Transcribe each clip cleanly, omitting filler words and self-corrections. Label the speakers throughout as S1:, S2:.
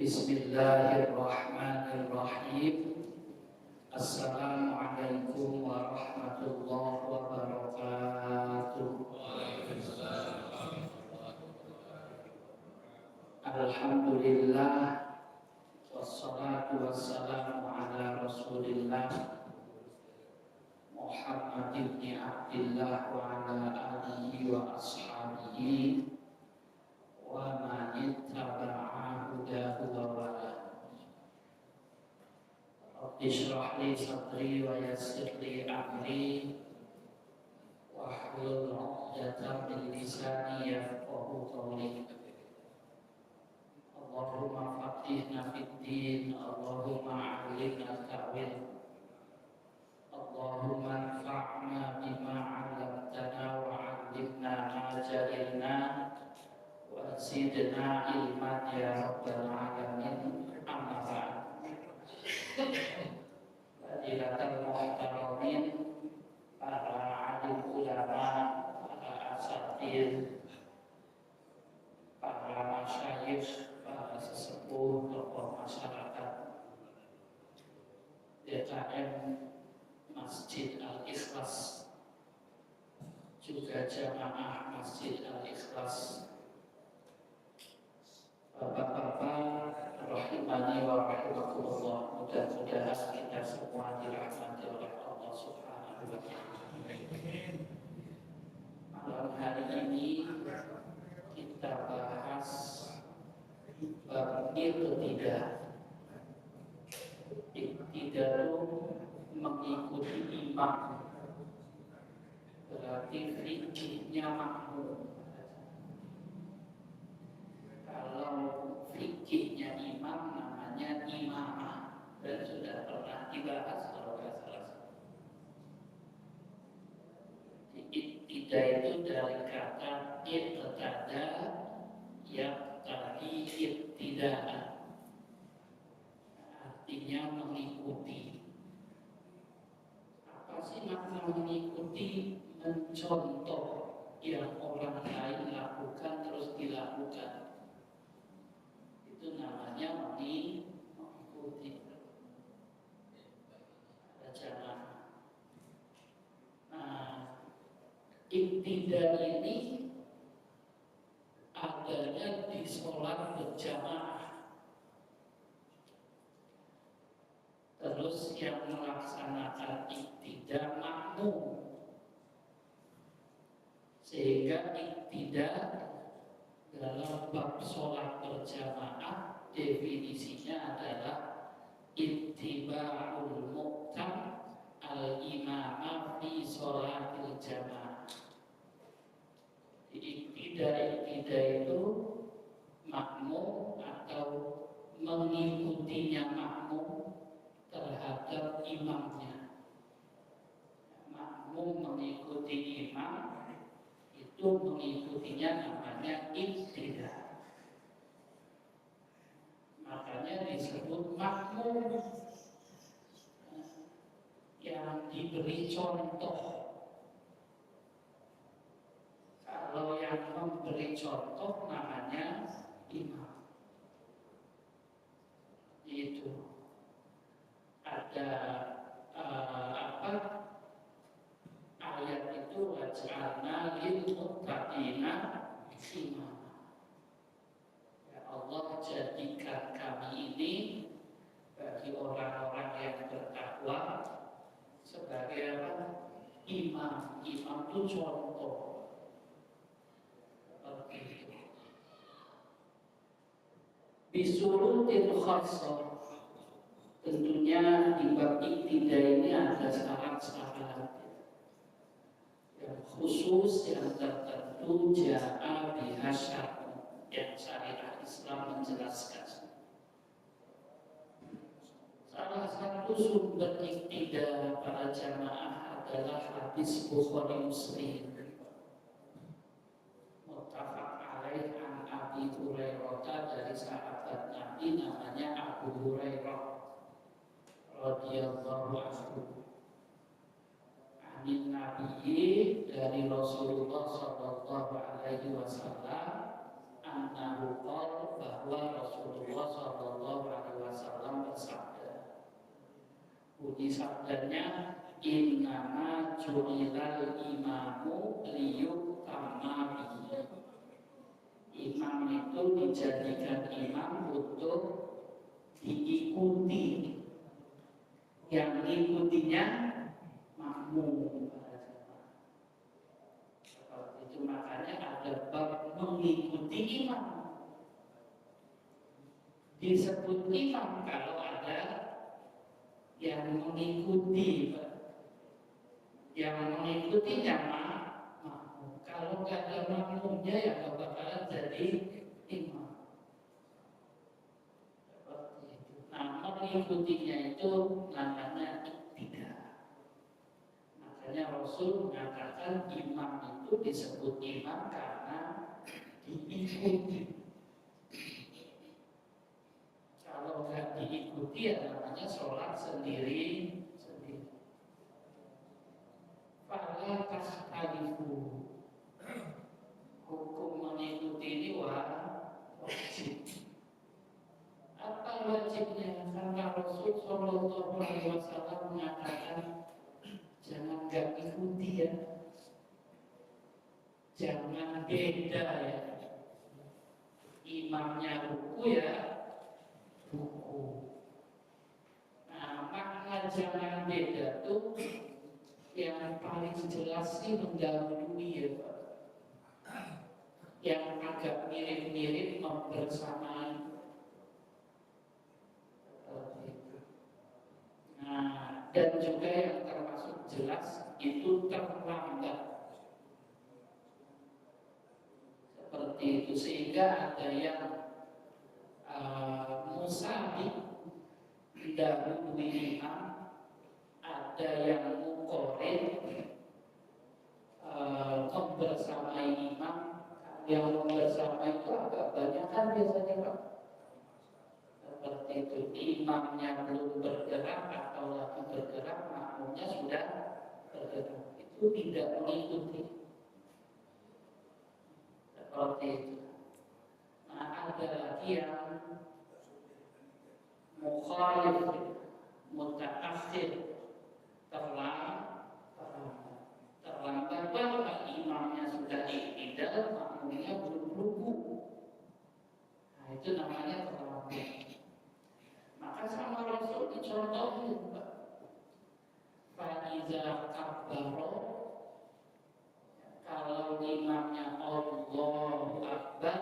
S1: Bismillahirrahmanirrahim. Assalamualaikum warahmatullahi wabarakatuh. Alhamdulillah, wassalatu wassalamu ala rasulillah Muhammad ibn Abdillah wa ala alihi wa ashabihi wa man ittaba'a hudahu wa wala. Rabbi shrah li sadri wa yassir li amri wahlul 'uqdatam min lisani yafqahu qawli. Allahumma faqihna fid din, Allahumma 'allimna ta'wil, Allahumma anfa'na bima 'allamtana wa 'allimna ma jahilna wa zidna ilman ya rabbal alamin. Amma ba'd. Hadirin muhtaramin, para alim ulama, para asatidz, para masyayikh, para sesepuh, tokoh masyarakat DKM Masjid Al-Ikhlas, juga jamaah Masjid Al-Ikhlas, bapak-bapak rahimani wa rahimakumullah, mudah-mudahan kita semua dirahmati oleh Allah Subhanahu wa Ta'ala. Malam hari ini kita bahas bab iqtidah. Iqtidah itu mengikuti imam, berarti fikihnya makmum. Kalau fikihnya imam namanya imamah, dan sudah pernah dibahas kalau nggak salah. Iqtidah itu dari kata iqtada yang tadi iqtidaan, artinya mengikuti. Apa sih makna mengikuti? Mencontoh yang orang lain lakukan terus dilakukan. Itu namanya mengikuti. Ada jamaah. Nah, iqtidah ini adanya di sholat berjamaah. Terus yang melaksanakan iqtidah makmum. Sehingga iqtidah dalam bab sholat berjamaah definisinya adalah ittiba'ul muqtam al-imamah fi sholatil jamaah. Iqtidah itu makmum atau mengikutinya makmum terhadap imamnya. Makmum mengikuti imam, itu mengikutinya namanya iqtidah. Makanya disebut makmum, yang diberi contoh. Kalau yang memberi contoh namanya imam. Itu ada ayat itu waj'alna lil muttaqina imama. Ya Allah, jadikan kami ini bagi orang-orang yang bertakwa sebagai apa? Imam. Imam itu contoh. Seperti itu. Bisurutil khassah. Tentunya di bab iqtidah ini ada syarat-syarat yang khusus, yang tertentu, ja'a biha syar'un, yang syariat Islam menjelaskan. Salah satu sumber iqtidah para jamaah adalah hadis Bukhari Muslim. Muttafaq alaih an Abi Hurairah, dari sahabat Nabi namanya Abu Hurairah radhiyallahu anhu. Anin Nabi, dari Rasulullah sallallahu alaihi wasallam, annahu qala, bahwa Rasulullah sallallahu sabdanya innama ju'ilal imamu liyutamma bihi. Imam itu dijadikan imam untuk diikuti, yang mengikutinya makmum. Seperti itu, makanya ada bab mengikuti imam. Disebut imam kalau ada yang mengikuti, yang mengikutinya makmum. Kalau nggak ada makmumnya ya nggak bakalan jadi imam. Seperti itu. Nah, mengikutinya itu namanya iktida. Makanya Rasul mengatakan imam itu disebut imam karena diikuti. Kalau nggak diikuti ya namanya sholat sendiri. Fala tashtarifu. Hukum mengikuti ini wajib. Apa wajibnya? Karena Rasul Shallallahu Alaihi Wasallam mengatakan jangan nggak ikuti ya, jangan beda ya. Imamnya ruku ya ruku. Nah, makna jangan beda tuh yang paling jelas sih mendahului ya Pak. Yang agak mirip-mirip membersamai. Nah, dan juga yang termasuk jelas itu terlambat. Seperti itu, sehingga ada yang musabik dahului imam, ada yang muqarrin membersamai imam. Yang membersamai itu agak banyak kan biasanya Pak. Seperti itu, imamnya belum bergerak atau lagi bergerak, makmumnya sudah bergerak. Itu tidak mengikuti. Seperti itu. Nah, ada lagi yang mukhalif, mutaakhir, terlambat bahwa imamnya sudah iktidal, makmumnya belum ruku. Nah, itu namanya terlambat. Maka sama Rasul dicontohin, Pak. Faiza kabbaro, kalau imamnya Allahu Akbar,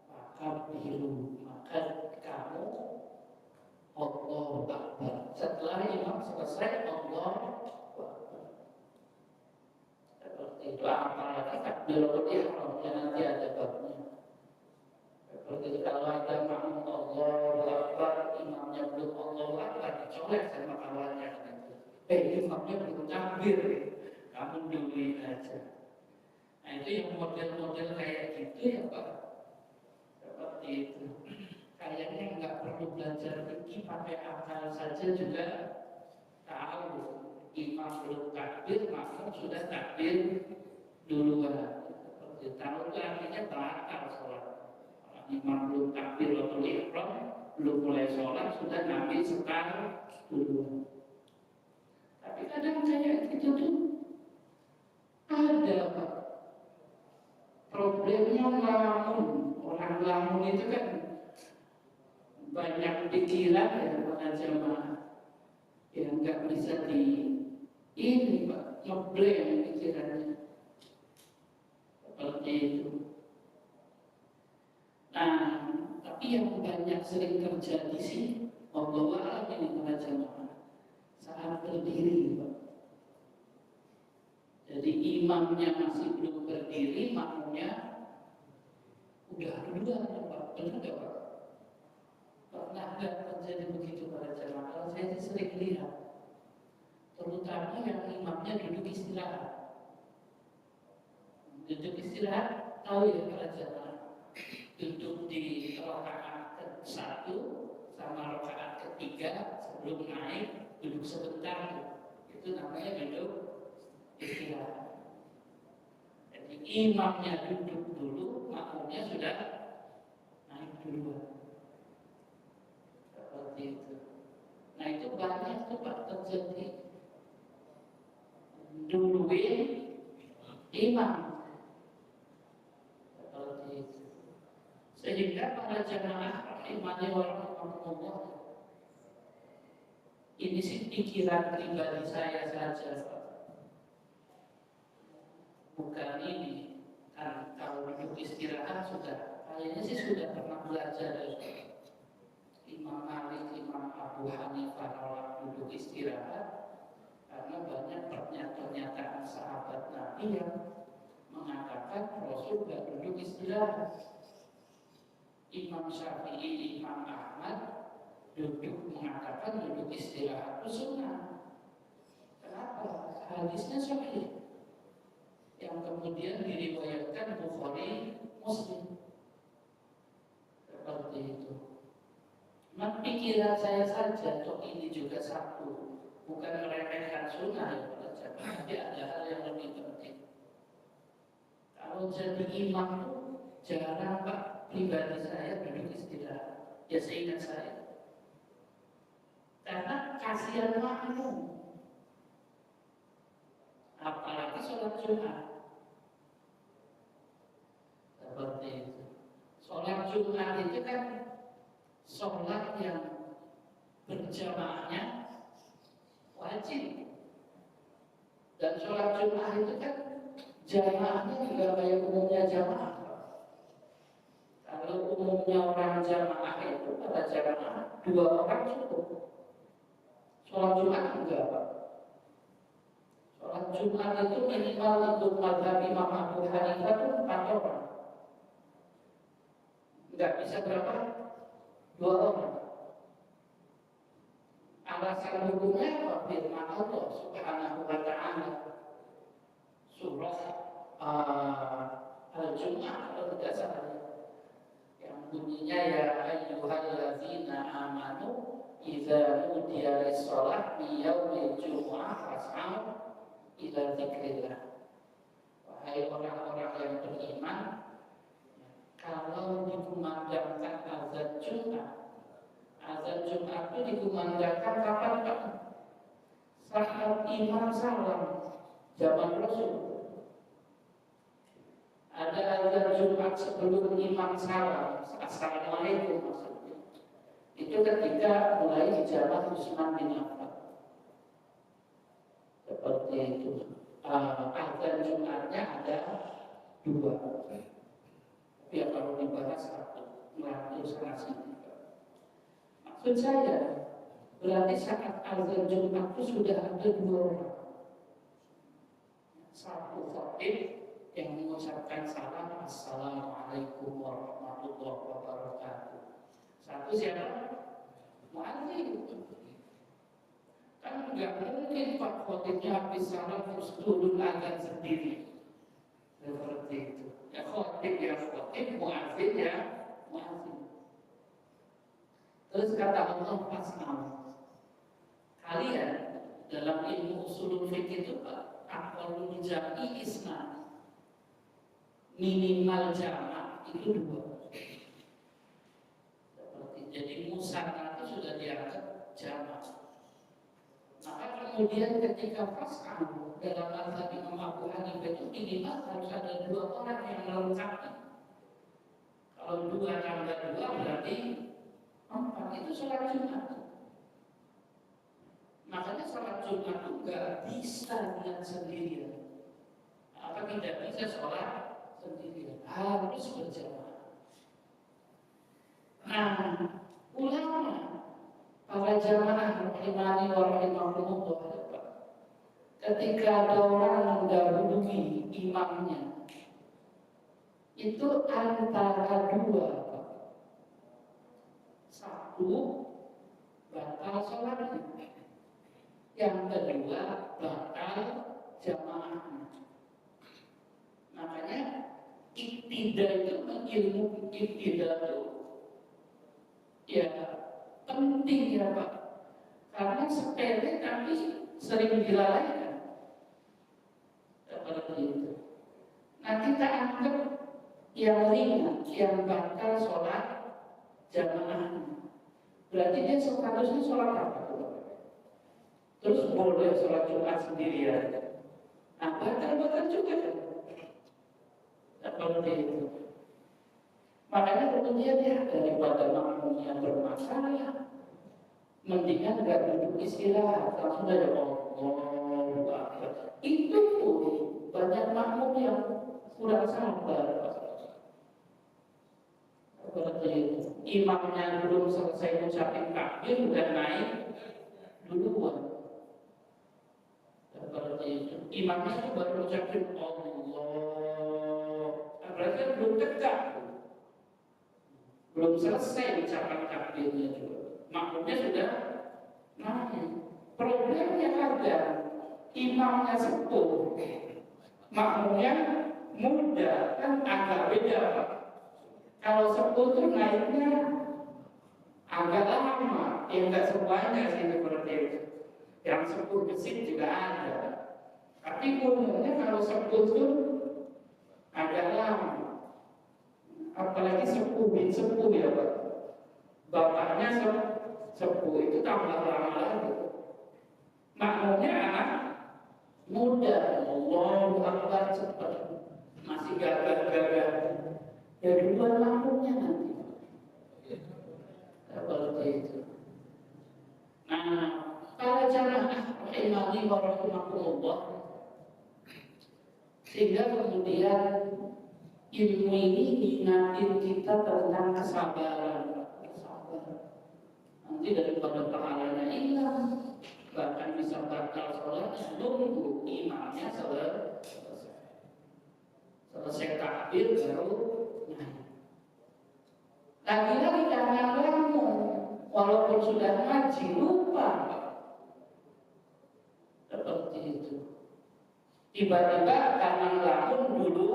S1: maka biru, maka kamu Allahu Akbar. Setelah imam selesai Allahu Akbar. Seperti itu, apalagi takbiratul ihramnya nanti ada babnya. Seperti itu, kalau ada makmum Allahu Akbar, imamnya belum Allahu Akbar, dicolek sama kawannya. Imamnya belum takbir, kamu duluin aja. Nah, itu yang model-model kayak gitu ya Pak. Seperti itu. Kayaknya nggak perlu belajar fikih, pakai akal saja juga tahu. Imam belum takbir, makmum sudah takbir duluan. Seperti tahu itu artinya batal sholat. Imam belum takbir waktu ihram, belum mulai sholat sudah nabi sekarang duluan. Tapi kadang kayak gitu tuh ada Pak. Problemnya ngelamun. Orang ngelamun itu kan banyak pikiran ya para jamaah yang nggak bisa ini Pak, ngeblend pikirannya seperti itu. Nah, tapi yang banyak sering terjadi sih, Allah ini para jamaah saat berdiri Pak. Jadi imamnya masih belum berdiri, makmumnya udah duluan Pak. Benar nggak Pak? Pernah nggak terjadi begitu pada jamaah? Kalau saya sering lihat, terutama yang imamnya duduk istirahat. Duduk istirahat, tahu ya para jamaah? Duduk di rakaat ke-1 sama rakaat ke-3 sebelum naik, duduk sebentar. Itu namanya duduk istirahat. Jadi imamnya duduk dulu, makmumnya sudah naik duluan. Seperti itu. Nah, itu banyak tuh Pak terjadi duluin imam seperti itu. Sehingga para jamaah rahimani wa rahimakumullah, ini sih pikiran pribadi saya saja Pak. Bukan ini, kan kalau duduk istirahat sudah, kayaknya sih sudah pernah belajar dari Imam Malik, Imam Abu Hanifah kalau duduk istirahat, karena banyak pernyataan sahabat Nabi yang mengatakan Rasul gak duduk istirahat. Imam Syafi'i, Imam Ahmad duduk mengatakan duduk istirahat itu sunnah. Kenapa? Hadisnya sahih yang kemudian diriwayatkan Bukhari, Muslim. Seperti itu. Pikiran saya saja, toh ini juga satu, bukan meremehkan sunnah ya Pak, tapi ada hal yang lebih penting. Kalau jadi imam itu jarang Pak, pribadi saya duduk istirahat, ya seingat saya. Karena kasihan makmum, apalagi sholat Jumat. Seperti itu. Sholat Jumat itu kan sholat yang berjamaahnya wajib, dan sholat Jumat itu kan jamaahnya juga kayak umumnya jamaah. Kalau umumnya orang jamaah itu pada jamaah 2 orang cukup. Sholat Jumat enggak Pak. Sholat Jumat itu minimal untuk mazhab Imam Abu Hanifah itu 4 orang. Enggak bisa berapa? 2 orang. Alasan hukumnya apa? Firman Allah Subhanahu wa ta'ala, surah Al-Jumu'ah kalau tidak salah, yang bunyinya ya ayyuhallazina amanu idza nudiya lis-shalah min yaumil jumu'ah fas'au ila dzikrillah. Wahai orang-orang yang beriman, kalau dikumandangkan azan Jumat, azan Jumat itu dikumandangkan kapan Pak? Saat imam salam zaman Rasul. Ada azan Jumat sebelum imam salam, assalamualaikum maksudnya. Itu ketika mulai dijawab Utsman bin Affan. Seperti itu. Azan Jumatnya ada 2. Ya kalau dibahas satu, melantur sana sini. Maksud saya, berarti saat azan Jumat itu sudah ada 2 orang. Satu khatib yang mengucapkan salam, assalamualaikum warahmatullahi wabarakatuh. Satu siapa? Muadzin. Kan nggak mungkin Pak khatibnya habis salam terus turun azan sendiri. Seperti itu. Ya khatib ya khatib, muadzin ya muadzin. Terus kata Allah fas'au. Kalian dalam ilmu usulul fikih itu Pak, aqallul jam'i isna. Minimal jamak itu 2. Seperti jadi musanna itu sudah dianggap jamak. Maka kemudian ketika fas'au dalam mazhab Imam Abu Hanifah itu minimal harus ada 2 orang yang melengkapi. Kalau 2 tambah 2 berarti 4. Itu sholat Jumat. Makanya sholat Jumat itu nggak bisa dengan sendirian. Apa tidak bisa sholat sendirian? Harus berjamaah. Nah, ulama para jamaah rahimani wa rahimakumullah, ketika ada orang mendahului imamnya, itu antara 2. 1, batal sholatnya. Yang kedua, batal jamaahnya. Makanya iktida itu ilmu iktida itu ya penting ya Pak, karena sepele tapi sering dilalaikan. Seperti itu. Nah kita anggap yang ringan, yang batal sholat jamaahnya, berarti dia statusnya sholat apa? Terus boleh sholat Jumat sendirian. Nah, batal juga. Seperti itu. Makanya kemudian ya daripada makmumnya bermasalah, mendingan gak duduk istirahat, langsung aja Allah. Itu pun banyak makmum yang kurang sabar. Seperti itu. Imamnya belum selesai ucapin takbir udah naik duluan. Seperti itu. Imamnya itu baru ucapin Allah. Berarti belum tegak. Belum selesai ucapan takbirnya juga. Makmumnya sudah naik. Problemnya ada imamnya sepuh, makmumnya muda, kan agak beda Pak. Kalau sepuh itu naiknya agak lama, ya nggak semuanya sih seperti itu. Yang sepuh gesit juga ada. Tapi umumnya kalau sepuh itu agak lama. Apalagi sepuh bin sepuh ya Pak. Bapaknya sepuh itu tambah lama lagi. Makmumnya anak muda, Allahu Akbar cepat, masih gagah-gagah. Ya duluan makmumnya nanti. Seperti itu. Nah, para jamaah rahimani wa rahimakumullah, sehingga kemudian ilmu ini ngingatin kita tentang kesabaran. Nanti daripada pahalanya hilang, bahkan bisa batal sholatnya, nunggu imamnya selesai takbir baru lagi-lagi karena kamu walaupun sudah ngaji lupa seperti itu. Tiba-tiba karena ngelamun dulu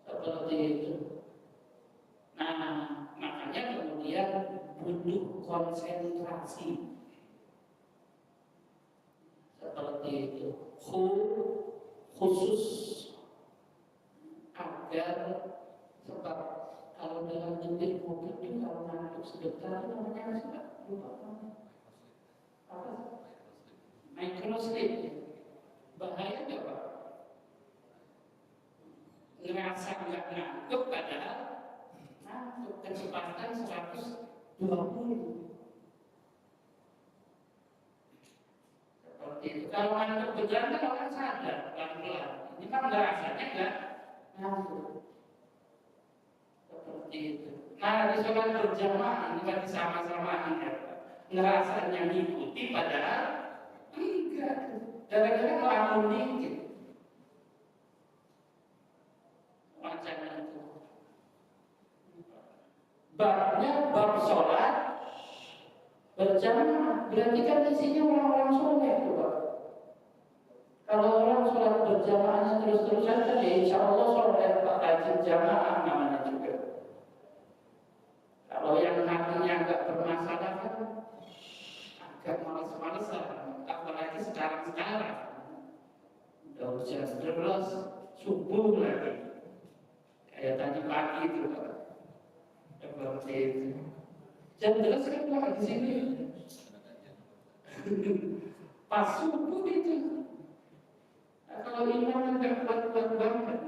S1: seperti itu. Nah, makanya kemudian butuh konsentrasi seperti itu, khusus agar, sebab kalau dalam nyetir mobil itu kalau ngantuk sebentar itu namanya apa? Lupa apa? Microsleep. Bahaya nggak Pak? Ngerasa nggak ngantuk padahal ngantuk, kecepatan 120. Seperti itu. Kalau ngantuk berjalan kan orang sadar pelan-pelan. Ini kan rasanya nggak ngantuk. Seperti itu. Nah, di sholat berjamaah ini kan sama-sama ya. Ngerasanya ngikuti padahal enggak. Gara-gara ngelamun dikit. Macam itu. Babnya bab sholat berjamaah, berarti kan isinya orang-orang soleh itu Pak. Kalau orang sholat berjamaahnya terus-terusan kan ya insya Allah soleh Pak, rajin jamaah namanya juga. Kalau yang hatinya agak bermasalah kan agak males-malesan, apalagi sekarang udah hujan deras, subuh lagi kayak tadi pagi itu Pak. Seperti itu. Jam deras kan Pak di sini. Pas subuh itu. Nah, kalau imam nggak kuat-kuat banget,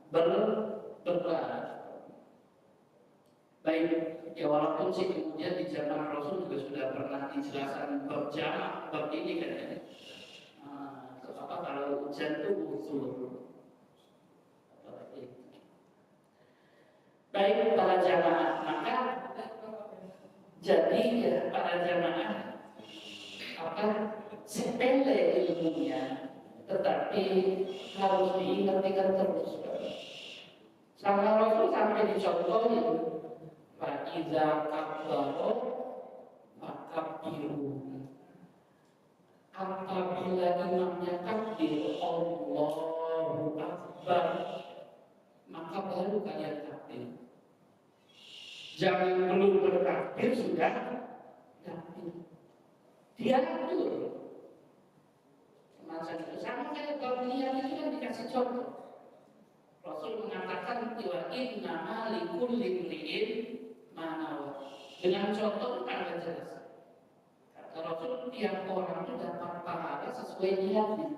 S1: berberat. Baik, ya walaupun sih kemudian di zaman Rasul juga sudah pernah dijelaskan berjamaah bab ini kan ya. Apa kalau hujan itu usul. Baik para jamaah, maka jadi ya para jamaah sepele ilmunya, tetapi harus diingat-ingat terus. Sama Rasul sampai dicontohin, fa'iza kabbaro fakabbiru. Apabila imamnya takbir Allahu Akbar, maka baru kalian takbir. Jangan belum bertakbir sudah takbir. Diatur semacam itu. Sama kayak qabliyah itu kan dikasih contoh. Rasul mengatakan wa inna ma likulli imri'in ma Dengan contoh kan jelas. Kata Rasul, tiap orang itu dapat pahala sesuai niatnya.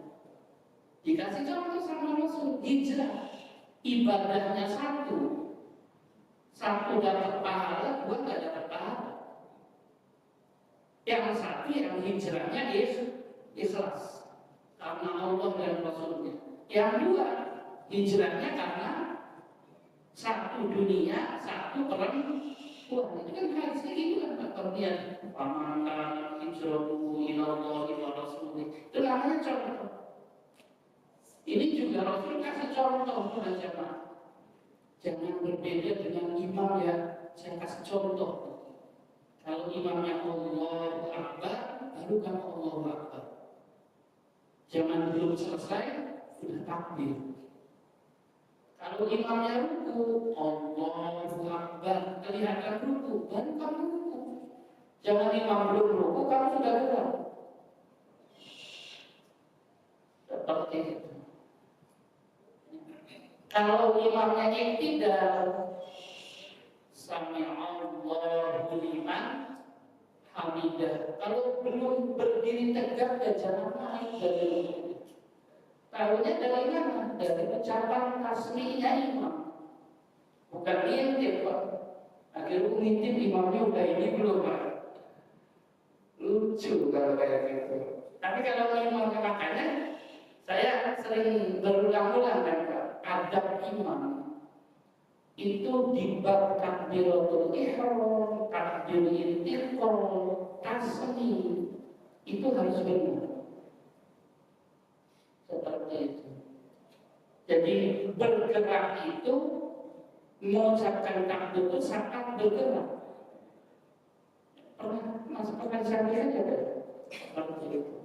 S1: Dikasih contoh sama Rasul, hijrah, ibadahnya satu dapat pahala, dua nggak dapat pahala. Yang satu yang hijrahnya ikhlas karena Allah dan Rasulnya. Yang dua hijrahnya karena satu dunia, satu perempuan. Itu kan hadisnya gitu kan pengertian. Pamankan hijratu ilallah wa rasulih. Itu namanya contoh. Ini juga Rasul kasih contoh kepada jemaah. Jangan berbeda dengan imam ya. Saya kasih contoh. Kalau imamnya Allahu Akbar, baru kamu Allahu Akbar. Jangan belum selesai, sudah takbir. Kalau imamnya ruku, Allahu Akbar, kelihatan ruku, baru kamu ruku. Jangan imam belum ruku, kamu sudah gerak. Seperti itu. Kalau imamnya iktidal, Sami'allahu liman hamidah. Kalau belum berdiri tegak, ya jangan naik dari ruku. Tahunya dari mana? Dari ucapan tasmihnya imam. Bukan ngintip, Pak. Akhirnya ngintip imamnya udah ini belum, Pak. Lucu kalau kayak gitu. Tapi kalau imamnya, makanya saya sering berulang-ulang kan, Pak. Adab imam itu di bab takbiratul ihram, takbir intiqal, tasmih itu harus benar. Seperti itu. Jadi bergerak itu mengucapkan takbir itu sangat bergerak. Pernah masuk pengajian saja kan? Seperti itu.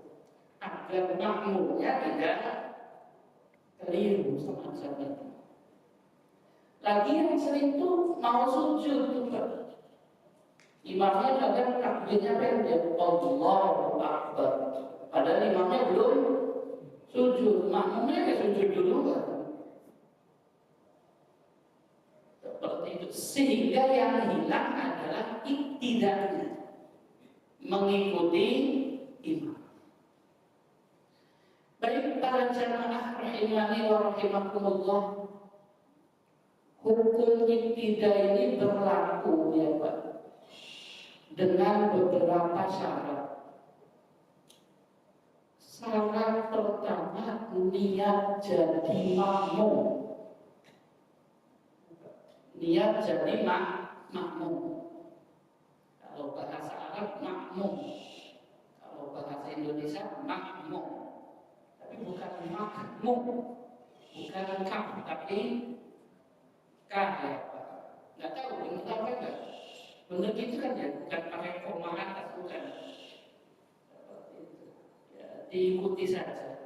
S1: Agar makmumnya tidak keliru semacam itu. Lagi yang sering tuh mau sujud tuh Pak. Imamnya kadang takbirnya pendek, Allahu Akbar. Padahal imamnya belum sujud, makmumnya ya sujud dulu kan. Seperti itu. Sehingga yang hilang adalah iktidalnya, mengikuti imam. Baik para jamaah rahimani wa rahimakumullah, hukum iktidal ini berlaku ya Pak, dengan beberapa syarat. Syarat pertama, niat jadi makmum. Niat jadi makmum. Kalau bahasa Arab makmum, kalau bahasa Indonesia makmum. Tapi bukan makmum, bukan kaf, tapi kah ya Pak. Nggak tahu benar apa enggak. Benar gitu kan ya, bukan pakai koma atas, bukan. Diikuti saja.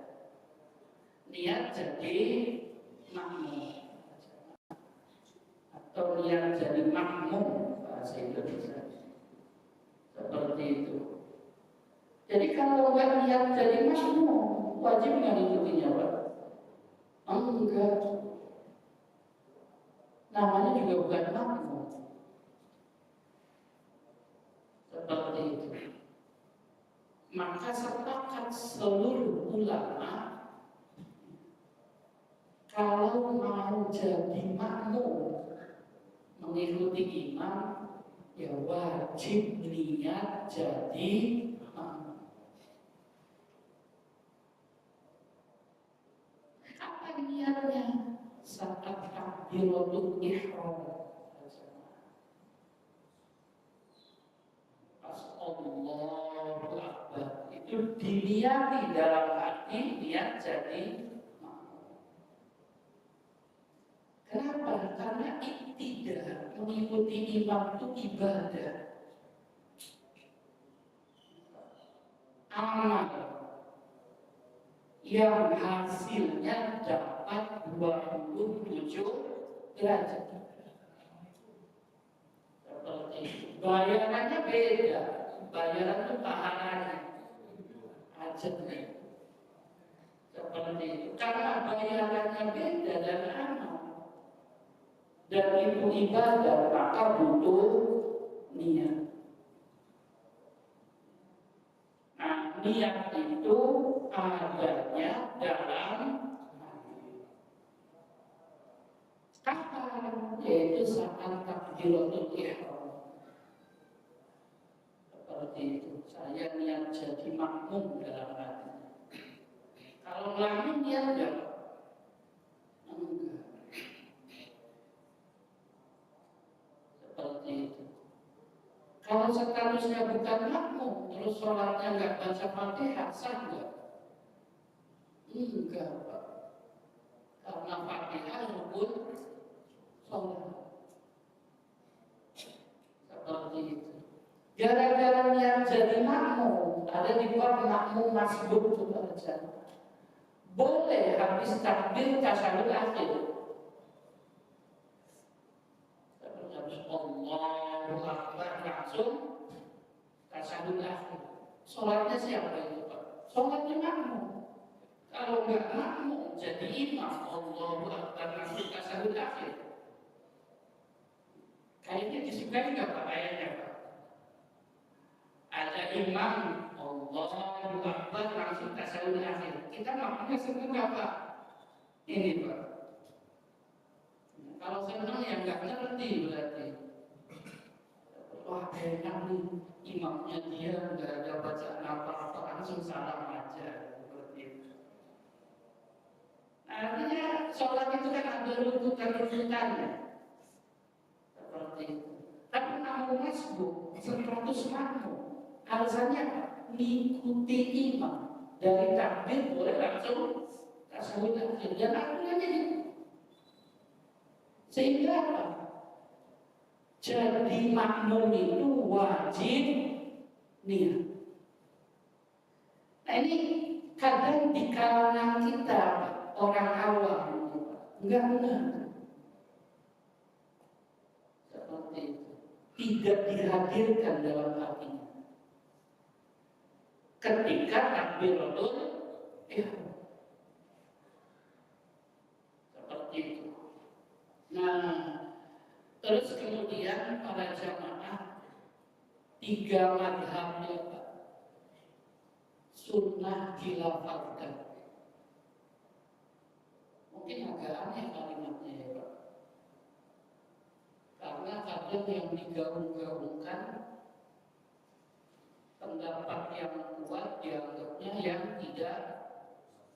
S1: Niat jadi makmum atau niat jadi makmum bahasa Indonesia. Seperti itu. Jadi kalau nggak niat jadi makmum, wajib nggak ngikutinya Pak? Enggak. Namanya juga bukan makmum. Seperti itu. Maka sepakat seluruh ulama, kalau mau jadi makmum mengikuti imam, ya wajib niat jadi makmum. Apa niatnya? Saat takbiratul ihram, Allahu Akbar, itu diniati dalam hati, niat jadi makmum. Kenapa? Karena iktidal, mengikuti imam itu ibadah, amal yang hasilnya dapat 27 derajat. Seperti itu. Bayarannya beda. Bayaran itu pahalanya, ajarnya. Seperti itu. Karena bayarannya beda dan amal, dan itu ibadah, maka butuh niat. niat itu adanya dalam kapan? Yaitu saat takbiratul ihram. Seperti itu. Saya niat jadi makmum dalam hati. Kalau ngelamun niat enggak? Enggak. Seperti itu. Kalau statusnya bukan makmum, terus sholatnya enggak baca Fatihah, sah enggak? Enggak, Pak. Karena Fatihah rukun sholat. Seperti itu. Gara-gara niat jadi makmum, ada di bab makmum masbuk juga aja. Boleh habis takbir tasyahud akhir. Habis Allahu Akbar langsung tasyahud akhir. Sholatnya siapa itu, Pak? Sholatnya makmum. Kalau nggak makmum jadi imam, Allahu Akbar langsung tasyahud akhir. Kayaknya disukai nggak Pak ayatnya, Pak? Ada imam, Allahu Akbar langsung tasyahud akhir. Kita makmumnya seneng nggak Pak? Ini Pak. Kalau seneng ya nggak ngerti berarti. Wah enak nih, imamnya dia nggak ada bacaan apa-apa, langsung salam aja seperti itu. Artinya sholat itu kan ada runtutan-runtutannya seperti itu. Tapi makmum masbuk, status makmum, alasannya apa? Mengikuti imam dari takbir boleh langsung tasyahud akhir. Dan aturannya itu. Sehingga apa? Jadi makmum itu wajib niat. Nah ini kadang di kalangan kita orang awam enggak benar. Seperti itu. Tidak dihadirkan dalam hatinya. Ketika takbiratul ihram. Seperti itu. Nah, terus kemudian para jamaah 3 madhabnya Pak, sunnah dilafalkan. Mungkin agak aneh kalimatnya ya Pak, karena kadang yang digaung-gaungkan pendapat yang kuat dianggapnya yang tidak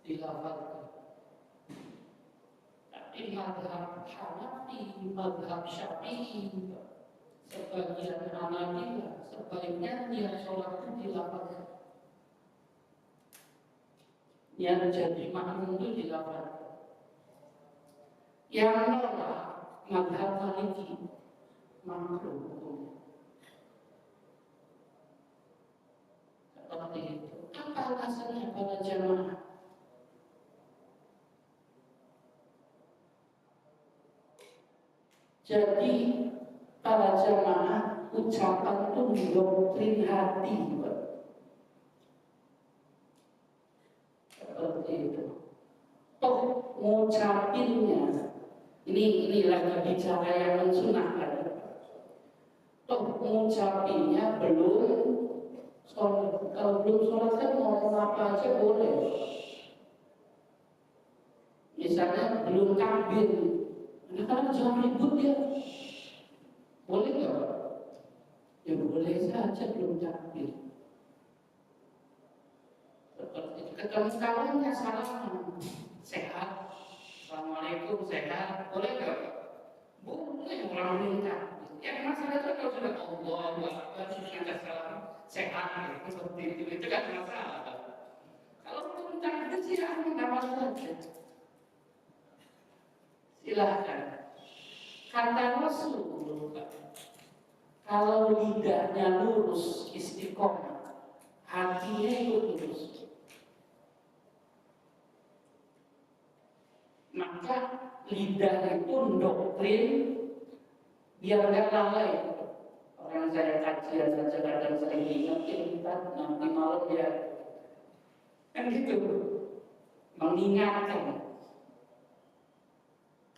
S1: dilafalkan. Tapi madhab Hanafi, madhab Syafi'i, sebagian Hanabilah sebaiknya niat sholat itu dilafalkan. Niat jadi makmum itu dilafalkan. Yang nolak madhab Maliki makruh hukumnya. Seperti itu. Apa alasannya para jamaah? Jadi para jamaah ucapan itu doktrin hati, Pak. Seperti itu. Toh ngucapinnya, ini lagi bicara yang mensunahkan. Toh ngucapinnya belum sholat. Kalau belum sholat kan mau apa aja boleh. Misalnya belum takbir. Nah, karena jangan ribut ya. Boleh nggak Pak? Ya boleh saja belum takbir. Seperti itu. Ketemu kawannya salaman, sehat, assalamualaikum sehat, boleh nggak Pak? Boleh orang belum takbir. Yang masalah itu kalau sudah Allahu Akbar sudah salam sehat, seperti itu kan masalah. Kalau belum takbir sih nggak masalah. Silahkan. Kata Rasulullah, kalau lidahnya lurus istiqomah, hatinya ikut lurus. Maka lidah itu doktrin biar nggak lalai. Orang saya kajian saja kadang saya ingetin kita nanti malam ya, kan gitu, mengingatkan.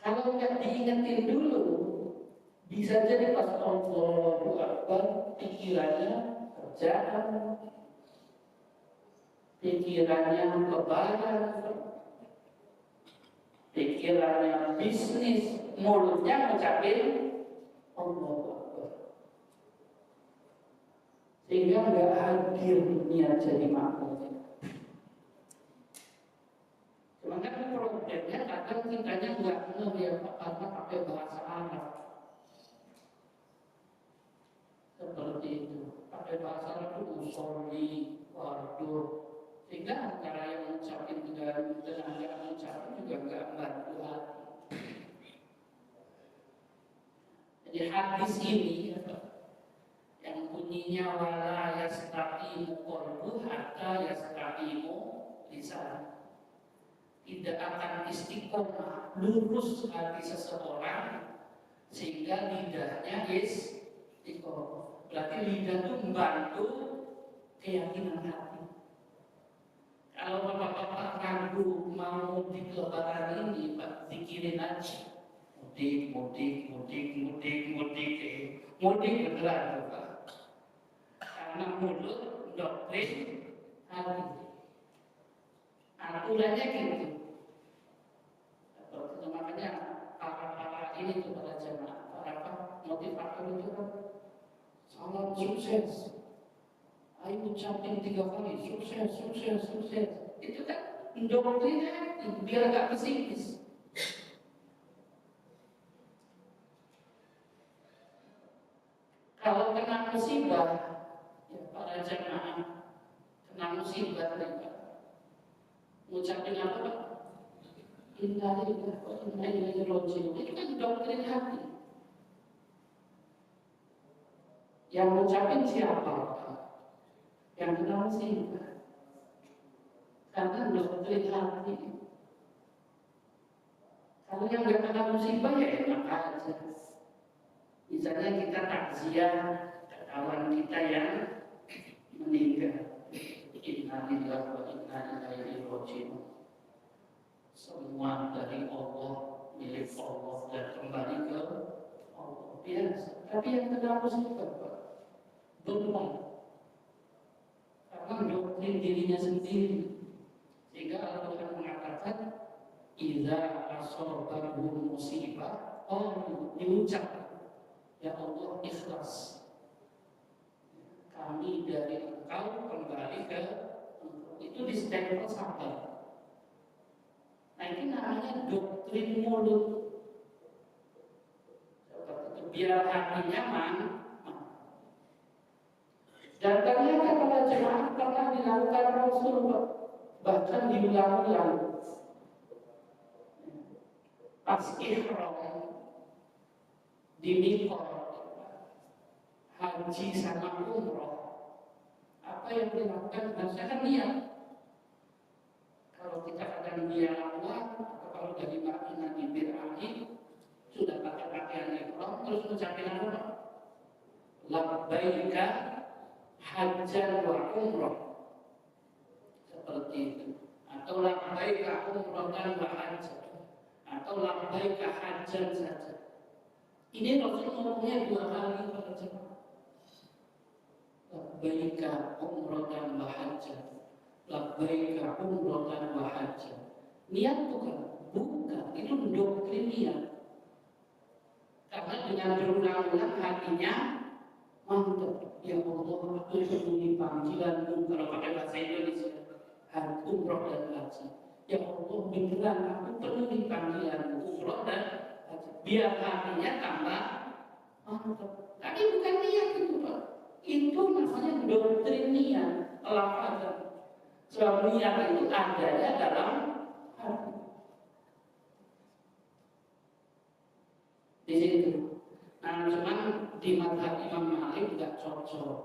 S1: Kalau nggak diingetin dulu, bisa jadi pas Allahu Akbar pikirannya kerjaan. pikirannya kebayang, pikirannya bisnis, mulutnya ngucapin Allah Akbar. Sehingga nggak hadir niat jadi makmum. Cuma kan problemnya kadang kitanya nggak ngeh ya karena pakai bahasa Arab. Seperti itu, pakai bahasa Arab itu usolli, waduh. Sehingga antara yang mengucapin dengan yang mengucapin juga nggak membantu hati. Jadi hadis ini yang bunyinya wala yastaqimu qalbu hatta yastaqimu lisan, tidak akan istiqomah lurus hati seseorang sehingga lidahnya istiqomah. Berarti lidah itu membantu keyakinan hati. Kalau bapak-bapak ragu mau mudik lebaran ini, Pak, pikirin aja. Mudik beneran, Pak. Karena mulut doktrin hati. Aturannya gitu. Makanya para ini tuh para jemaah, para motivator itu kan salam sukses. Ayo ucapin 3 kali sukses. Itu kan doktrin hati biar gak pesimis. Kalau kena musibah, ya para jemaah kena musibah mereka ngucapin apa Pak? Inna lillahi wa inna ilaihi raji'un. Itu kan doktrin hati. Yang ngucapin siapa? Yang kena musibah. Karena doktrin hati. Kalau yang nggak kena musibah ya enak aja. Misalnya kita takziah kawan kita yang meninggal. Inna lillahi wa inna ilaihi raji'un. Semua dari Allah, milik Allah dan kembali ke Allah. Biasa. Tapi yang kena musibah, Pak, benar. Karena doktrin dirinya sendiri. Sehingga Al-Quran mengatakan, idza asobahum musibah, diucap, ya Allah ikhlas. Kami dari Engkau kembali ke Engkau. Itu di stempel sabar. Nah ini namanya doktrin mulut. Seperti itu, biar hatinya nyaman. Dan ternyata para jemaah pernah dilakukan Rasulullah, bahkan diulang-ulang. Pas ihram di Miqat, haji sama umroh, apa yang dilakukan? Berdasarkan niat. Kalau kita akan biar uang, atau kalau dari Madinah di Bir'ani sudah pakai pakaian ihram, terus mengucapkan apa? Labbaika hajjan wa umroh, seperti itu. Atau labbaika umrohan wa hajjan, atau labbaika hajjan saja. Ini Rasul ngomongnya 2 kali pada jemaah. Labbaika umrohan wa hajjan, labbaika umrohan wa hajjan. Niat bukan, itu doktrin niat. Karena dengan berulang-ulang hatinya mantap. Ya Allah, aku penuhi panggilanmu. Kalau pakai bahasa Indonesia, umroh dan haji. Ya Allah, beneran aku penuhi panggilanmu, umroh dan haji. Biar hatinya tambah mantap. Tapi bukan niat itu, Pak. Itu namanya doktrin niat, lafazan. Sebab niat itu adanya dalam hati. Di situ. Nah, cuman di mazhab Imam Malik tidak cocok.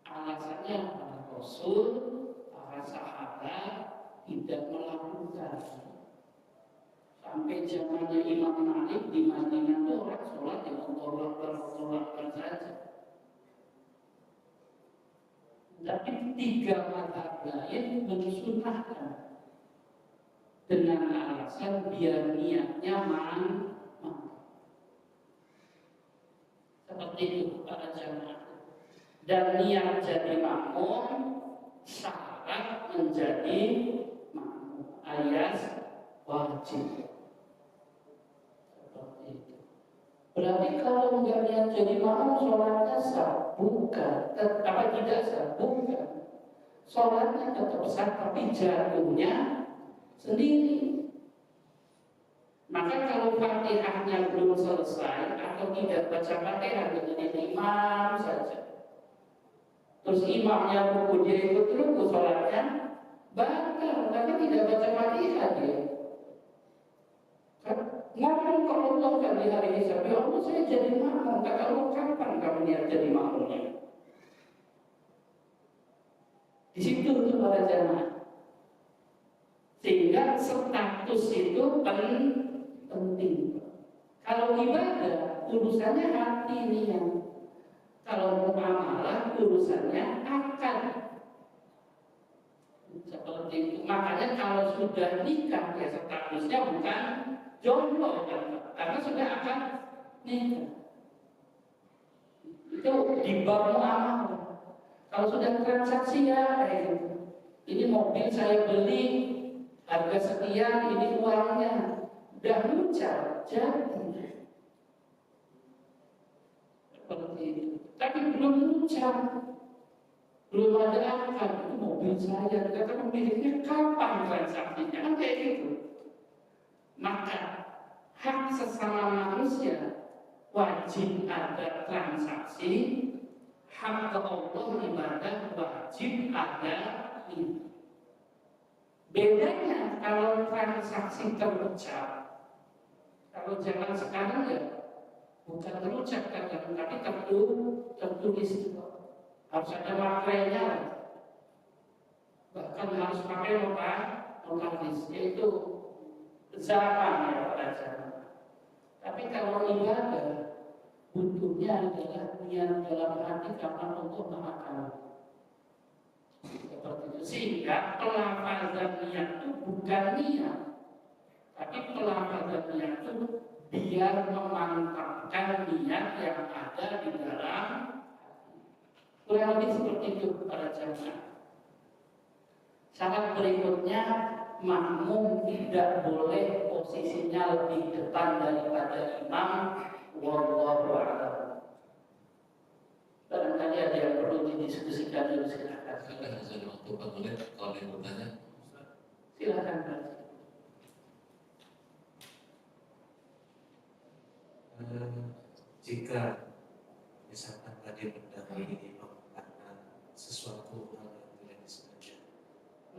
S1: Alasannya para Rasul, para sahabat tidak melakukan. Sampai zamannya Imam Malik di Madinah itu orang sholat ya Allah Akbar saja. Tapi 3 mazhab lain mensunahkan dengan alasan biar niatnya mantap. Seperti itu para jamaah. Dan niat jadi makmum sah syarat menjadi makmum alias wajib. Seperti itu. Berarti kalau nggak niat jadi makmum sholatnya sah? Bukan. Tidak sah? Bukan. Sholatnya tetap sah, tapi jatuhnya sendiri. Maka kalau Fatihahnya belum selesai atau tidak baca Fatihah dengan imam saja, terus imamnya ruku dia ikut ruku, sholatnya batal karena tidak baca Fatihah dia. Kan ngomong ke Allah kan di hari hisab, ya Allah saya jadi makmum. Kata Allah, kapan kamu niat jadi makmumnya? Di situ itu para jamaah. Sehingga status itu penting. Kalau ibadah urusannya hati niat. Kalau muamalah urusannya akal. Seperti itu. Makanya kalau sudah nikah ya statusnya bukan jomblo kan, karena sudah akan nikah. Itu di bab muamalah. Kalau sudah transaksi ya kayak gitu. Ini mobil saya beli harga sekian, ini uangnya. Udah lucar, jadi. Seperti itu. Tapi belum lucar. Belum ada akal. Itu mobil saya. Kata pemiliknya kapan transaksinya? Kan kayak gitu. Maka hak sesama manusia wajib ada transaksi. Hak ke Allah ibadah wajib ada ini. Bedanya kalau transaksi terucap, kalau zaman sekarang ya bukan terucap kadang, tapi tertulis itu. Harus ada makrenya, bahkan harus pakai notaris, yaitu zaman ya pada zaman. Tapi kalau ibadah butuhnya adalah niat dalam hati karena untuk mengakalkan. Seperti itu. Sehingga pelafazan niat itu bukan niat, tapi pelafazan niat itu biar memantapkan niat yang ada di dalam hati. Kurang lebih seperti itu para jamaah. Syarat berikutnya, makmum tidak boleh posisinya lebih depan daripada imam. Wallahu a'lam. Barangkali ada yang perlu didiskusikan dulu, silakan.
S2: Silakan saja waktu 4 menit kalau ada yang bertanya.
S1: Silakan Pak.
S2: Jika misalkan tadi mendahului imam karena sesuatu hal yang tidak disengaja,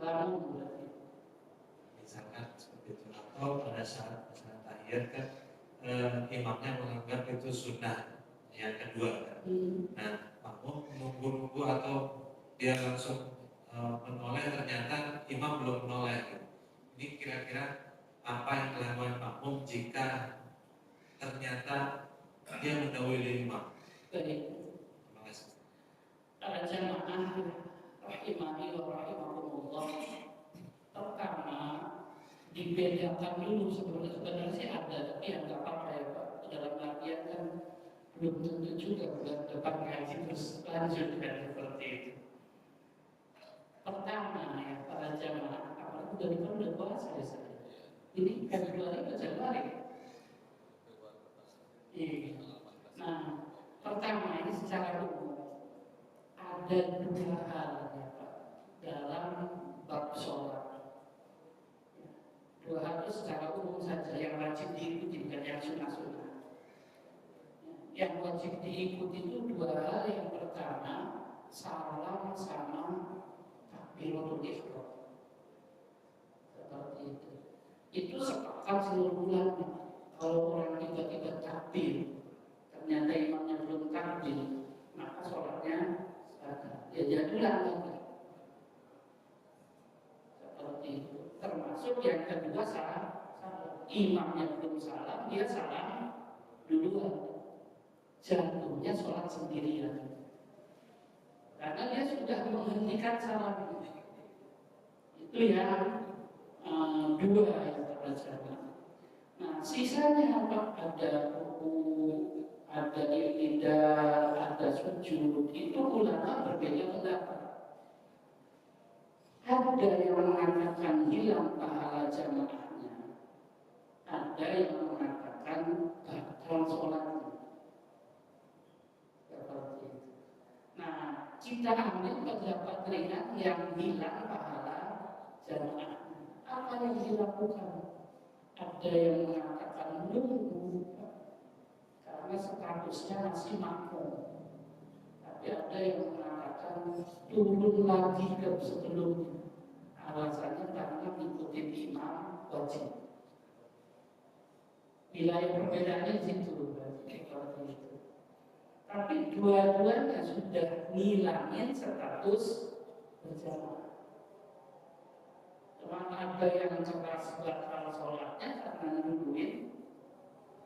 S1: Lalu berarti.
S2: misalkan seperti itu, atau pada saat tahiyat kan imamnya menganggap itu sunnah yang kedua kan. Nah, makmum menunggu-nunggu atau dia langsung menoleh, ternyata imam belum menoleh gitu. Ini kira-kira apa yang dilakukan makmum jika ternyata dia mendahului imam?
S1: Baik.
S2: Terima kasih.
S1: Para jamaah rahimani wa rahimakumullah. Pertama, dibedakan dulu sebenarnya sih ada, tapi yang nggak apa-apa ya Pak. Dalam artian kan belum tentu juga bulan depan ngaji terus lanjut kan seperti itu. Pertama ya para jamaah, apalagi dari kan udah puasa ya saya. Ini Februari ke Januari. Iya. Nah, pertama ini secara umum ada dua hal ya Pak dalam bab sholat. Dua hal itu secara umum saja yang wajib diikuti, bukan yang sunnah-sunnah. Yang wajib diikuti itu dua hal. Yang pertama, salam sama takbiratul ihram. Seperti itu. Itu sepakat seluruh ulama. Kalau orang tiba-tiba takbir, ternyata imamnya belum takbir, maka sholatnya ya jadilah lagi. Seperti itu. Termasuk yang kedua salam. Imamnya belum salam, dia salam duluan. Jatuhnya sholat sendirian. Karena dia sudah menghentikan salam. Itu yang dua yang terjadi. Nah, sisanya apa? Ada ruku, ada i'tidal, ada sujud. Itu ulama berbeda pendapat. Ada yang mengatakan hilang pahala jamaahnya, ada yang mengatakan batal sholatnya. Seperti itu. Nah, kita ambil pendapat ringan yang hilang pahala jamaahnya. Apa yang dilakukan? Ada yang mengatakan nunggu karena statusnya masih makmum. Tapi ada yang mengatakan turun lagi ke sebelumnya. Alasannya karena mengikuti imam wajib. Wilayah perbedaannya di situ, seperti itu. Tapi dua-duanya sudah ngilangin status berjamaah. Cuma ada yang keras batal sholatnya karena nungguin,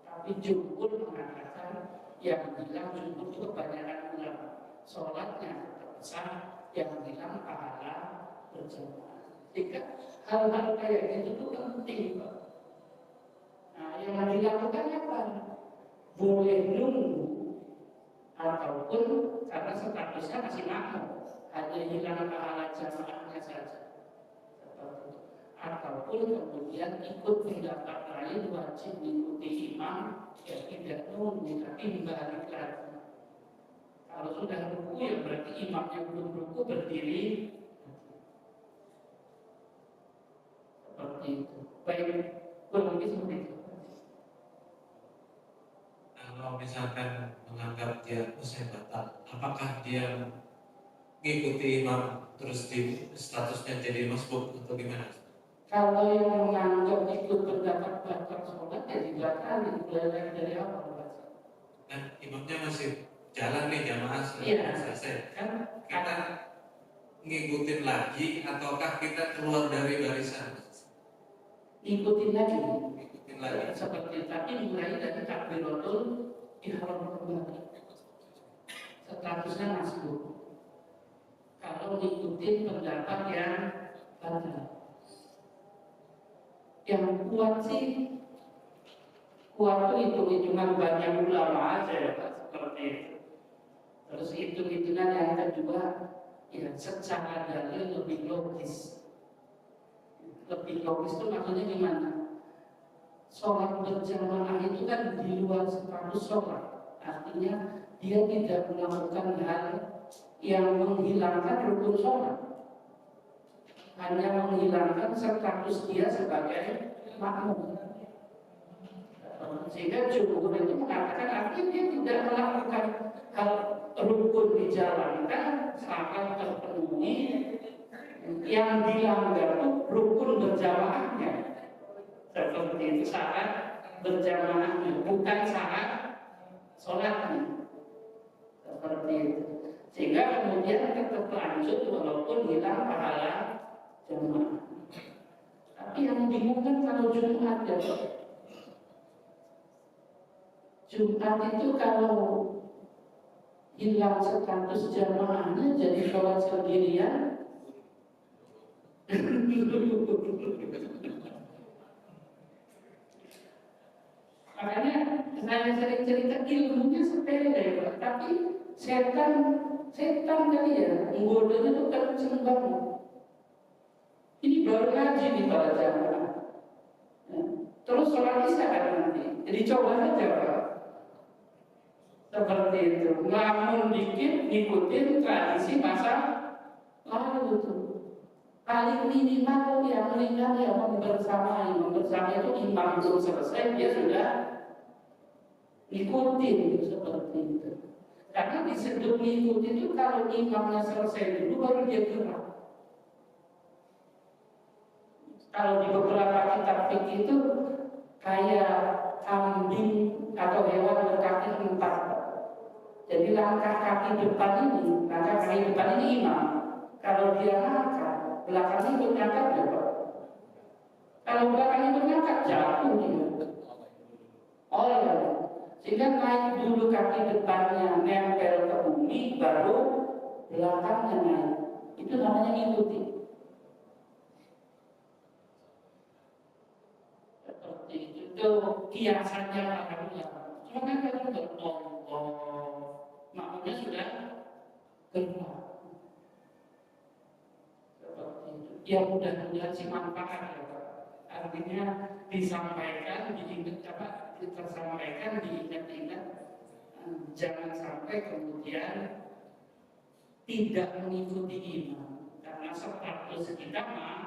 S1: tapi jumhur mengatakan yang bilang jumhur itu kebanyakan ulama sholatnya terbesar, yang bilang pahala berjamaah. Jika hal-hal kayak gitu itu penting, Pak. Nah, yang dilakukan apa? Boleh nunggu ataupun karena statusnya masih makmum, hanya hilang pahala jamaahnya saja. Ataupun kemudian ikut pendapat lain wajib mengikuti imam, ya tidak nunggu tapi balik lagi. Kalau sudah ruku ya berarti imamnya belum ruku berdiri. Seperti itu. Baik, kurang lebih seperti itu.
S2: Kalau misalkan menganggap dia usai batal, apakah dia mengikuti imam terus di statusnya jadi masbuk atau gimana?
S1: Kalau yang menganggap ikut pendapat batal sholat ya dibatalkan, mulai dari awal.
S2: Kan imamnya masih jalan nih jamaah selesai.
S1: Kan
S2: kita ngikutin lagi ataukah kita keluar dari barisan?
S1: Ikutin lagi.
S2: Lagi.
S1: Seperti tadi mulai dari takbiratul ihram kembali. Statusnya masbuk. Kalau ngikutin pendapat yang batal. Yang kuat sih, kuat itu hitungan banyak ulama aja ya Pak, seperti itu. Terus hitung-hitungan yang kedua, ya secara dalil lebih logis. Lebih logis itu maksudnya gimana? Sholat berjamaah itu kan di luar status sholat. Artinya dia tidak melakukan hal yang menghilangkan rukun sholat, hanya menghilangkan status dia sebagai makmum. Sehingga jumhur itu mengatakan artinya dia tidak melakukan hal rukun dijalankan sampai terpenuhi. Yang dilanggar itu rukun berjamaahnya. Seperti itu syarat berjamaahnya, bukan syarat sholatnya. Seperti itu. Sehingga kemudian tetap lanjut walaupun hilang pahala jamaah. Tapi yang bingung kan kalau Jumat ya. Jumat itu kalau hilang status jamaahnya jadi sholat sendirian. Makanya saya sering cerita ilmunya sepele, tapi setan kali ya, menggodanya itu kenceng banget. Ini baru ngaji nih para jamaah. Terus sholat isya kan nanti, jadi coba saja Pak. Seperti itu, ngelamun dikit, ngikutin tradisi masa lalu tuh. Paling minimal yang ringan ya membersamai itu imam belum selesai dia sudah ikutin seperti itu. Karena disebut mengikuti itu kalau imamnya selesai dulu baru dia gerak. Kalau di beberapa kitab fikih itu kayak kambing atau hewan berkaki empat. Jadi langkah kaki depan ini imam. Kalau dia ngangkat, belakangnya ikut ngangkat ya Pak. Kalau belakangnya ikut ngangkat jatuh dia. Oh ya. Sehingga naik dulu kaki depannya nempel ke bumi, baru belakangnya naik. Itu namanya ngikuti. Seperti itu kiasannya para ulama. Cuma kan kalau bertolong, makmumnya sudah gerak. Seperti itu. ya mudah-mudahan sih manfaat ya Pak. Artinya disampaikan, tersampaikan, diingat-ingat, jangan sampai kemudian tidak mengikuti imam karena status kita mah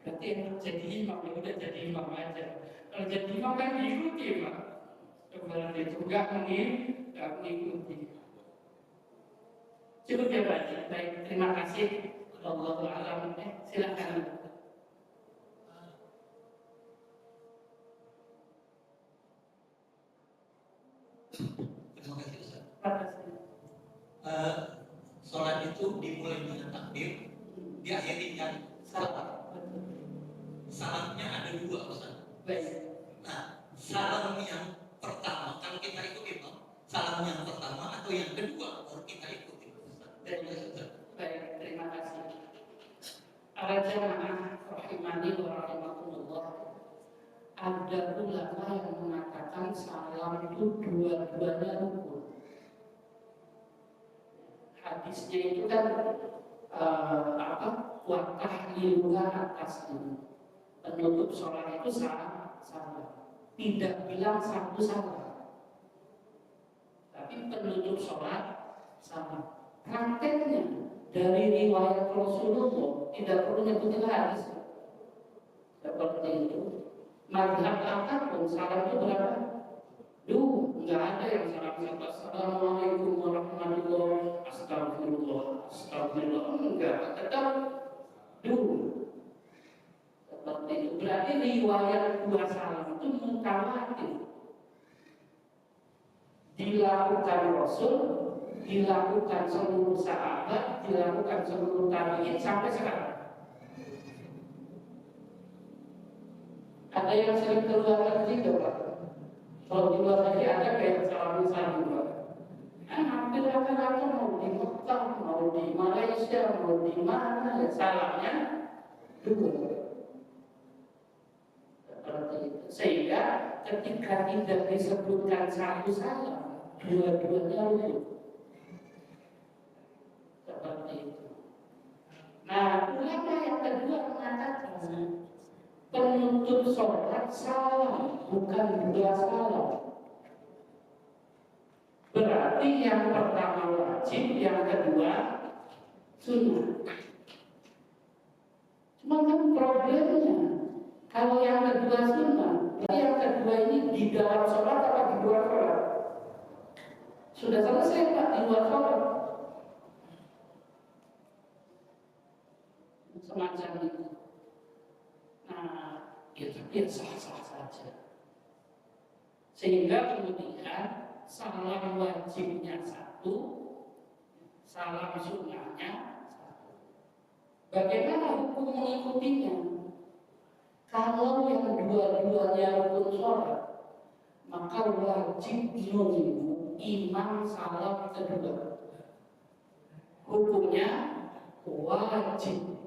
S1: berarti yang jadi imam ya udah jadi imam aja. Kalau jadi imam kan diikuti Pak. Berarti itu nggak mengikuti. Cukup ya Pak. Baik, terima kasih. Wallahu a'lam. Silakan.
S3: Terima kasih Ustaz. Sholat itu dimulai dengan takbir, diakhiri dengan salam. Salamnya ada dua Ustaz. Nah, salam yang pertama kalau kita ikut imam, salam yang pertama atau yang kedua baru kita ikuti Ustaz.
S1: Baik, terima kasih. Para jamaah rahimani wa rahimakumullah. Ada ulama yang mengatakan salam itu dua-duanya rukun. Hadisnya itu kan watahliluha atasnya. Penutup sholat itu salah. Tidak bilang satu salah. Tapi penutup sholat salah. Prakteknya dari riwayat Rasulullah tidak perlu nyebutin hadis. Seperti itu. Mazhab apapun salam itu berapa? Nggak ada yang salam assalamualaikum warahmatullahi astagfirullah enggak, tetap seperti itu. Berarti riwayat dua salam itu mutawatir, dilakukan Rasul, dilakukan seluruh sahabat, dilakukan seluruh tabi'in sampai sekarang. Ada yang sering keluar negeri enggak Pak? Kalau di luar negeri ada kayak salam Pak. Hampir rata-rata mau di Mekah, mau di Malaysia, mau di mana ya salamnya dua. Seperti itu. Sehingga ketika tidak disebutkan satu salam, dua-duanya luput. Seperti itu. Nah, ulama yang kedua mengatakan penutup sholat salam, bukan dua salam. Berarti yang pertama wajib, yang kedua sunnah. Cuma kan problemnya, kalau yang kedua sunnah, yang kedua ini di dalam sholat atau di luar sholat? Sudah selesai Pak, di luar sholat. Semacam itu. Nah, itu sah-sah saja. Sehingga kemudian salam wajibnya satu, salam sunnahnya satu. Bagaimana hukum mengikutinya? Kalau yang dua-duanya rukun sholat, maka wajib nunggu imam salam kedua. Hukumnya wajib.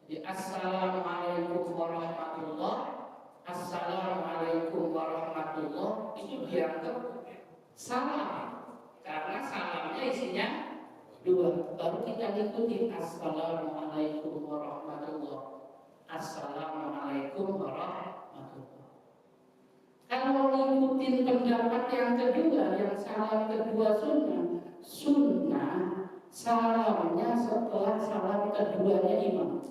S1: Jadi assalamualaikum warahmatullahi, assalamualaikum warahmatullahi itu dianggap salam karena salamnya isinya dua. Baru kita ikuti assalamualaikum warahmatullahi, assalamualaikum warahmatullahi. Kalau ngikutin pendapat yang kedua, yang salam kedua sunnah salamnya setelah salam keduanya imam.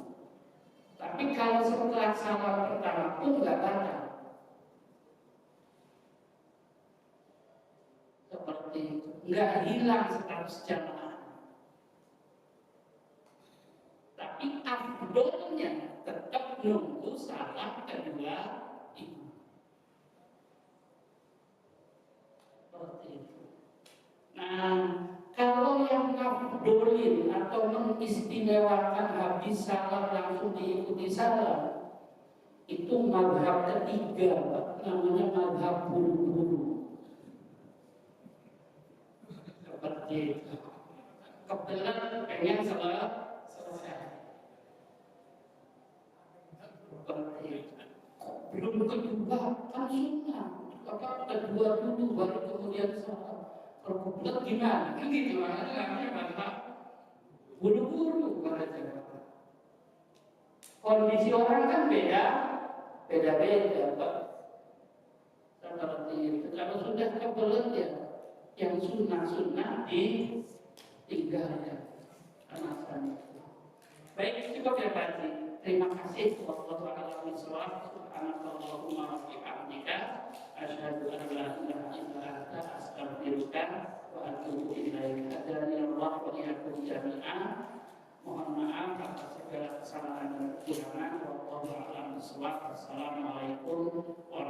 S1: Tapi kalau setelah salam pertama pun nggak batal. Seperti itu, nggak hilang status jamaah. Tapi afdolnya tetap nunggu salam kedua imam. Seperti itu. Nah, kalau yang ngabdolin atau mengistimewakan habis salam langsung diikuti salam, itu mazhab ketiga, namanya mazhab buru-buru. Seperti itu. Kebetulan pengen selesai. Seperti itu. Belum kedua kan sunnah. Apa kedua dulu baru kemudian salam. Kalau kebetulan gimana? Kan gitu, namanya mazhab buru-buru pada jamaah. Kondisi orang kan beda-beda Pak. Seperti itu. Kalau sudah kebelet ya, yang sunnah-sunnah ditinggalnya. Alasan itu. Baik, cukup ya Pak Haji. Terima kasih. Wallahu a'lam bishawab. Subhanallahumma wa bihamdika asyhadu an la ilaha illa anta astaghfiruka wa atubu ilaik. Hadani Allah wa iyyakum jami'an. Mohon maaf atas segala kesalahan dan kekurangan. Wallahu a'lam bishawab. Assalamualaikum warahmatullahi wabarakatuh.